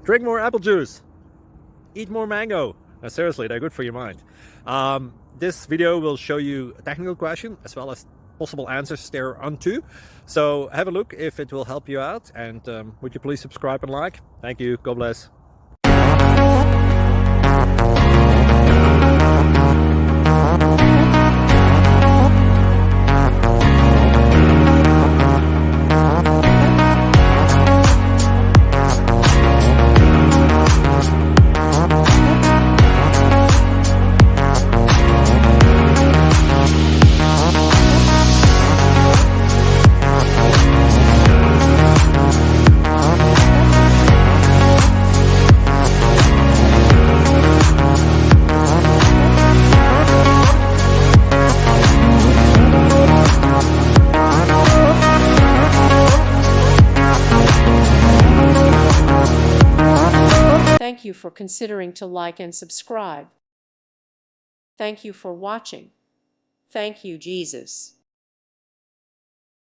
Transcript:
Drink more apple juice. Eat more mango. Seriously, they're good for your mind. This video will show you a technical question as well as possible answers thereunto. So have a look if it will help you out, and would you please subscribe and like? Thank you. God bless. Thank you for considering to like and subscribe. Thank you for watching. Thank you, Jesus.